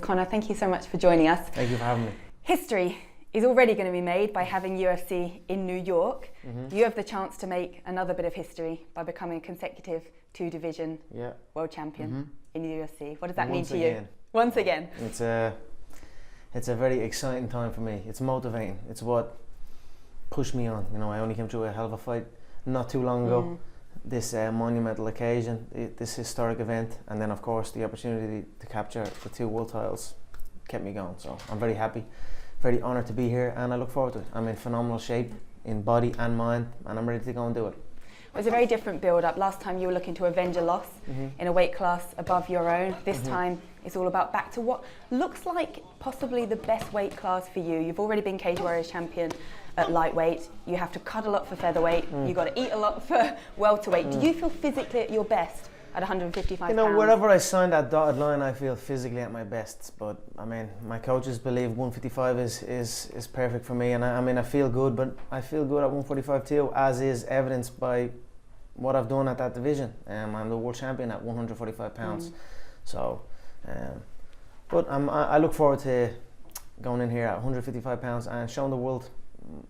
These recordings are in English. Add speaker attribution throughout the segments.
Speaker 1: Conor, thank you so much for joining us.
Speaker 2: Thank you for having me.
Speaker 1: History is already going to be made by having UFC in New York. You have the chance to make another bit of history by becoming a consecutive two-division world champion in the UFC. What does that mean to you? Once again.
Speaker 2: It's a very exciting time for me. It's motivating. It's what pushed me on. You know, I only came through a hell of a fight not too long ago. This monumental occasion, this historic event, and then of course the opportunity to capture the two world titles kept me going. So I'm very happy, very honoured to be here, and I look forward to it. I'm in phenomenal shape in body and mind, and I'm ready to go and do it.
Speaker 1: It was a very different build-up. Last time you were looking to avenge a loss in a weight class above your own. This time it's all about back to what looks like possibly the best weight class for you. You've already been Cage Warriors champion at lightweight. You have to cut a lot for featherweight. You've got to eat a lot for welterweight. Do you feel physically at your best at 155 pounds?
Speaker 2: You know, wherever I sign that dotted line, I feel physically at my best. But I mean, my coaches believe 155 is perfect for me, and I feel good. But I feel good at 145 too, as is evidenced by what I've done at that division. I'm the world champion at 145 pounds. So, but I look forward to going in here at 155 pounds and showing the world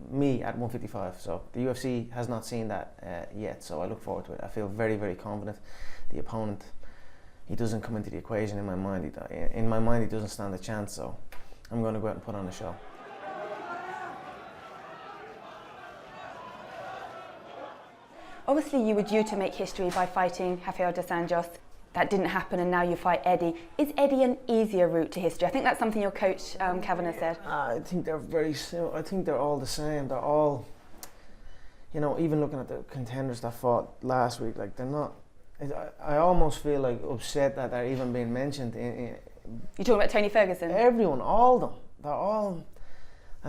Speaker 2: me at 155. So the UFC has not seen that yet, so I look forward to it. I feel very, very confident. The opponent, he doesn't come into the equation in my mind. In my mind, he doesn't stand a chance, so I'm going to go out and put on a show.
Speaker 1: Obviously you were due to make history by fighting Rafael dos Anjos. That didn't happen, and now you fight Eddie. Is Eddie an easier route to history? I think that's something your coach Kavanagh said.
Speaker 2: I think they're very similar. I think they're all the same. They're all, you know, even looking at the contenders that fought last week, like they're not. I almost feel like upset that they're even being mentioned.
Speaker 1: You're talking about Tony Ferguson?
Speaker 2: Everyone, all of them.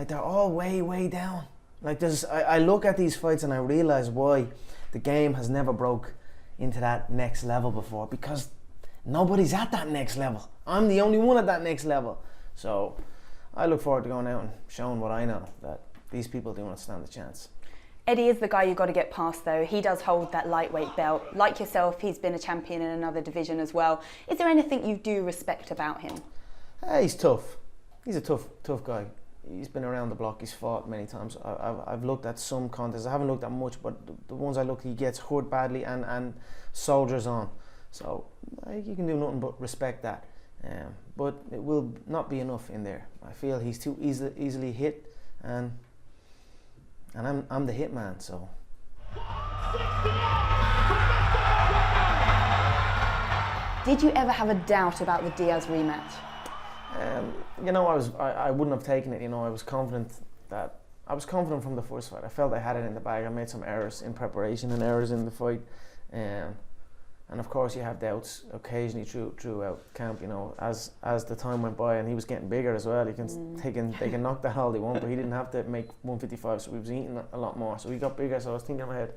Speaker 2: They're all way down. Like I look at these fights and I realise why the game has never broke into that next level before, because nobody's at that next level. I'm the only one at that next level. So I look forward to going out and showing what I know, that these people do not stand a chance.
Speaker 1: Eddie is the guy you've got to get past though. He does hold that lightweight belt. Like yourself, he's been a champion in another division as well. Is there anything you do respect about him?
Speaker 2: He's tough. He's a tough guy. He's been around the block. He's fought many times. I've looked at some contests. I haven't looked at much, but the ones I look, he gets hurt badly and soldiers on. So you can do nothing but respect that. But it will not be enough in there. I feel he's too easily hit, and I'm the hit man. So.
Speaker 1: Did you ever have a doubt about the Diaz rematch?
Speaker 2: You know, I wouldn't have taken it. You know, I was confident from the first fight. I felt I had it in the bag. I made some errors in preparation and errors in the fight, and of course you have doubts occasionally throughout camp. You know, as the time went by, and he was getting bigger as well. They can knock that all they want, but he didn't have to make 155, so he was eating a lot more. So he got bigger. So I was thinking in my head,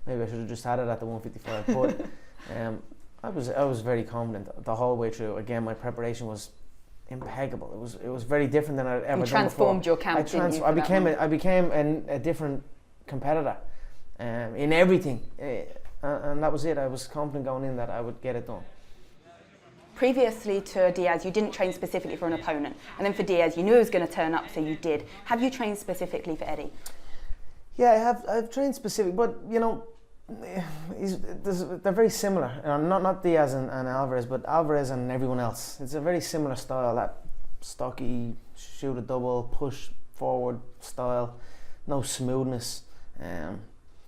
Speaker 2: maybe I should have just had it at the 155. But I was very confident the whole way through. Again, my preparation was impeccable. It was very different than I'd ever done before. You
Speaker 1: transformed your camp, didn't you?
Speaker 2: I became a different competitor in everything, and that was it. I was confident going in that I would get it done.
Speaker 1: Previously to Diaz, you didn't train specifically for an opponent, and then for Diaz, you knew he was going to turn up, so you did. Have you trained specifically for Eddie?
Speaker 2: Yeah, I've trained specific, but you know, they're very similar. Not Diaz and Alvarez, but Alvarez and everyone else. It's a very similar style, that stocky, shoot a double, push forward style, no smoothness.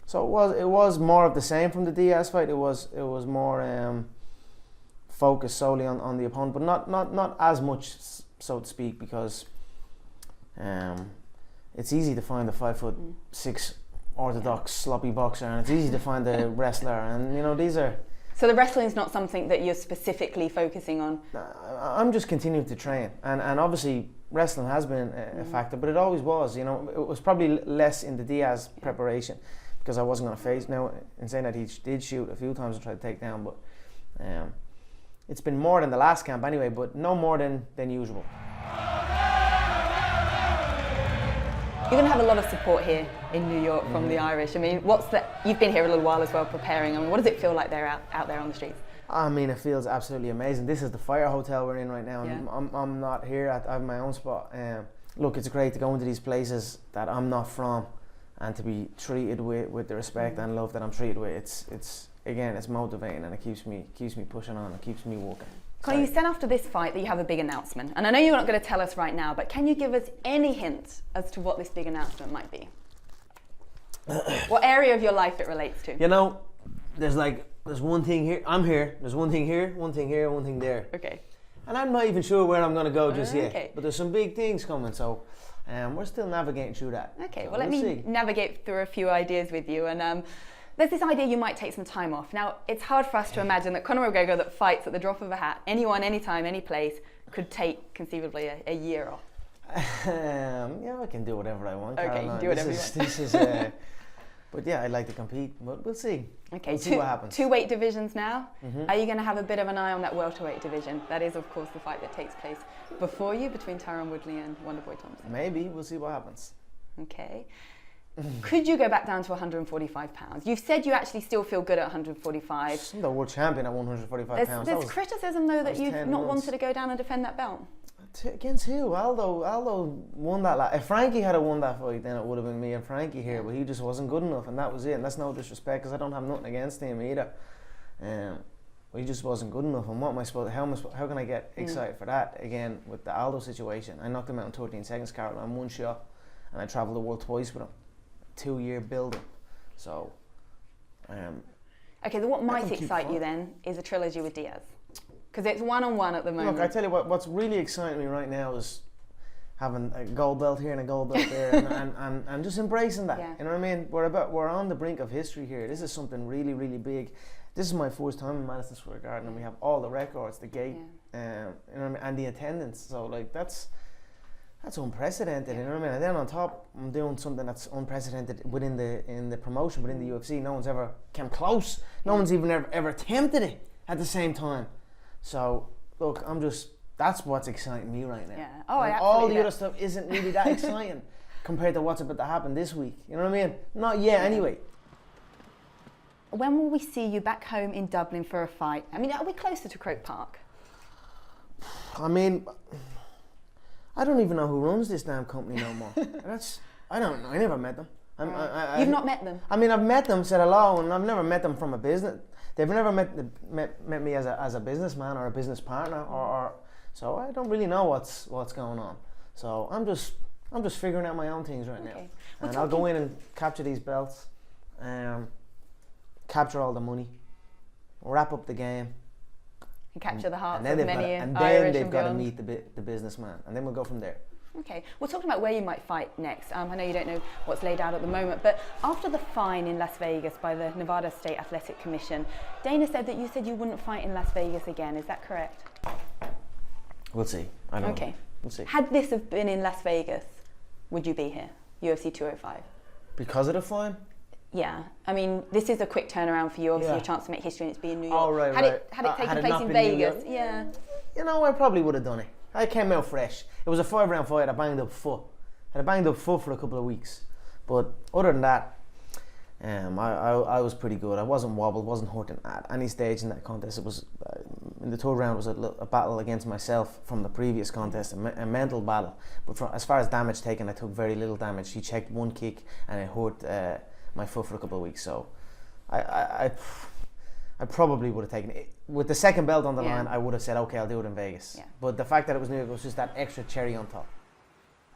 Speaker 2: So it was more of the same from the Diaz fight. It was more focused solely on the opponent, but not as much, so to speak, because it's easy to find a 5'6" orthodox sloppy boxer, and it's easy to find a wrestler, and you know, these are.
Speaker 1: So the wrestling's not something that you're specifically focusing on?
Speaker 2: I'm just continuing to train, and obviously wrestling has been a factor, but it always was. You know, it was probably less in the Diaz preparation because I wasn't going to face. Now, in saying that, he did shoot a few times and try to take down, but it's been more than the last camp anyway, but no more than usual.
Speaker 1: You're going to have a lot of support here in New York from the Irish. I mean, you've been here a little while as well preparing. I mean, what does it feel like they're out there on the streets?
Speaker 2: I mean, it feels absolutely amazing. This is the fire hotel we're in right now.
Speaker 1: Yeah.
Speaker 2: I'm not here. I have my own spot. Look, it's great to go into these places that I'm not from, and to be treated with the respect and love that I'm treated with. It's motivating, and it keeps me pushing on. It keeps me walking.
Speaker 1: Conor, you said after this fight that you have a big announcement, and I know you're not going to tell us right now, but can you give us any hint as to what this big announcement might be? What area of your life it relates to?
Speaker 2: You know, there's one thing here. I'm here. There's one thing here, one thing here, one thing there.
Speaker 1: Okay.
Speaker 2: And I'm not even sure where I'm going to go just yet.
Speaker 1: Okay.
Speaker 2: But there's some big things coming, so we're still navigating through that.
Speaker 1: Okay,
Speaker 2: So
Speaker 1: well, let me navigate through a few ideas with you. And there's this idea you might take some time off. Now, it's hard for us to imagine that Conor McGregor, that fights at the drop of a hat, anyone, anytime, any place, could take conceivably a year off.
Speaker 2: Yeah, I can do whatever I want.
Speaker 1: Okay,
Speaker 2: Caroline.
Speaker 1: do whatever you want.
Speaker 2: This is but yeah, I'd like to compete, but we'll see.
Speaker 1: Okay,
Speaker 2: we'll see what happens.
Speaker 1: Two weight divisions now.
Speaker 2: Mm-hmm.
Speaker 1: Are you going to have a bit of an eye on that welterweight division? That is, of course, the fight that takes place before you between Tyron Woodley and Wonderboy Thompson.
Speaker 2: Maybe, we'll see what happens.
Speaker 1: Okay. Could you go back down to 145 pounds? You've said you actually still feel good at 145.
Speaker 2: I'm the world champion at 145 pounds.
Speaker 1: There's criticism, though, that you've not wanted to go down and defend that belt.
Speaker 2: Against who? Aldo won that. If Frankie had won that fight, then it would have been me and Frankie here. But he just wasn't good enough, and that was it. And that's no disrespect, because I don't have nothing against him either. He just wasn't good enough. And what am I supposed? How can I get excited for that again with the Aldo situation? I knocked him out in 13 seconds, Carol, on one shot, and I travelled the world twice with him. 2-year building. So.
Speaker 1: Okay, then what might excite you then is a trilogy with Diaz. Because it's one-on-one at the moment.
Speaker 2: Look, I tell you what's really exciting me right now is having a gold belt here and a gold belt there, and just embracing that.
Speaker 1: Yeah.
Speaker 2: You know what I mean? We're on the brink of history here. This is something really, really big. This is my first time in Madison Square Garden, and we have all the records, the gate, you know what I mean, and the attendance. So like that's unprecedented. You know what I mean? And then on top, I'm doing something that's unprecedented in the promotion, within the UFC. No one's ever come close. No one's even ever attempted it at the same time. So, look, that's what's exciting me right now.
Speaker 1: Yeah. Oh, I
Speaker 2: all the other stuff isn't really that exciting compared to what's about to happen this week. You know what I mean? Not yet, anyway.
Speaker 1: When will we see you back home in Dublin for a fight? I mean, are we closer to Croke Park?
Speaker 2: I mean, I don't even know who runs this damn company no more. I don't know. I never met them.
Speaker 1: You've not met them?
Speaker 2: I mean, I've met them, said hello, and I've never met them from a business. They've never met me as a businessman or a business partner, or so I don't really know what's going on. So I'm just figuring out my own things right now, and I'll go in and capture these belts, capture all the money, wrap up the game,
Speaker 1: and capture the hearts
Speaker 2: of
Speaker 1: many
Speaker 2: Irish and beyond. And then they've got to meet the businessman, and then we'll go from there.
Speaker 1: Okay, we're talking about where you might fight next. I know you don't know what's laid out at the moment, but after the fine in Las Vegas by the Nevada State Athletic Commission, Dana said that you said you wouldn't fight in Las Vegas again. Is that correct?
Speaker 2: We'll see. I don't know.
Speaker 1: Okay.
Speaker 2: We'll see.
Speaker 1: Had this have been in Las Vegas, would you be here? UFC 205?
Speaker 2: Because of the fine?
Speaker 1: Yeah. I mean, this is a quick turnaround for you. Obviously, a chance to make history, and it's being New York.
Speaker 2: Oh, right,
Speaker 1: had
Speaker 2: right.
Speaker 1: It taken place in Vegas, yeah.
Speaker 2: You know, I probably would have done it. I came out fresh. It was a 5-round fight. I banged up foot. I had a banged up foot for a couple of weeks. But other than that, I was pretty good. I wasn't wobbled, wasn't hurting at any stage in that contest. It was in the third round was a battle against myself from the previous contest, a mental battle. But as far as damage taken, I took very little damage. He checked one kick and it hurt my foot for a couple of weeks. So I probably would have taken it. With the second belt on the line, I would have said, okay, I'll do it in Vegas. Yeah. But the fact that it was New York was just that extra cherry on top.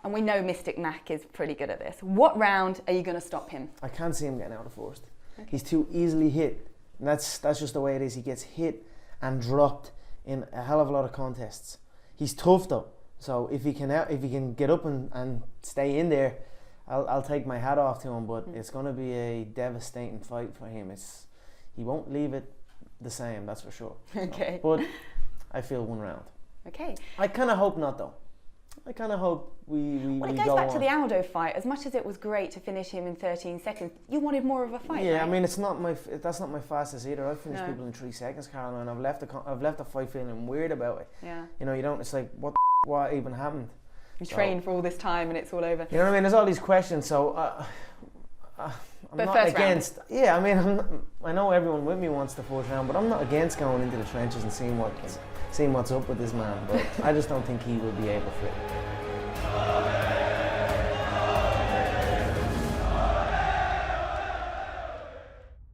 Speaker 1: And we know Mystic Mac is pretty good at this. What round are you going to stop him?
Speaker 2: I can't see him getting out of first. Okay. He's too easily hit. And that's just the way it is. He gets hit and dropped in a hell of a lot of contests. He's tough though. So if he can get up and stay in there, I'll take my hat off to him. But it's going to be a devastating fight for him. He won't leave it the same, that's for sure.
Speaker 1: Okay.
Speaker 2: So, but I feel one round.
Speaker 1: Okay.
Speaker 2: I kind of hope not, though. I kind of hope we
Speaker 1: Well, it goes back to the Aldo fight. As much as it was great to finish him in 13 seconds, you wanted more of a fight.
Speaker 2: Yeah,
Speaker 1: right?
Speaker 2: I mean, that's not my fastest either. I've finished people in 3 seconds, Caroline. I've left the fight feeling weird about it.
Speaker 1: Yeah.
Speaker 2: You know, you don't. It's like what even happened?
Speaker 1: You trained for all this time and it's all over.
Speaker 2: You know what I mean? There's all these questions. So
Speaker 1: But
Speaker 2: not
Speaker 1: first
Speaker 2: against. Yeah, I mean, I know everyone with me wants the fourth round, but I'm not against going into the trenches and seeing what's up with this man. But I just don't think he will be able for it.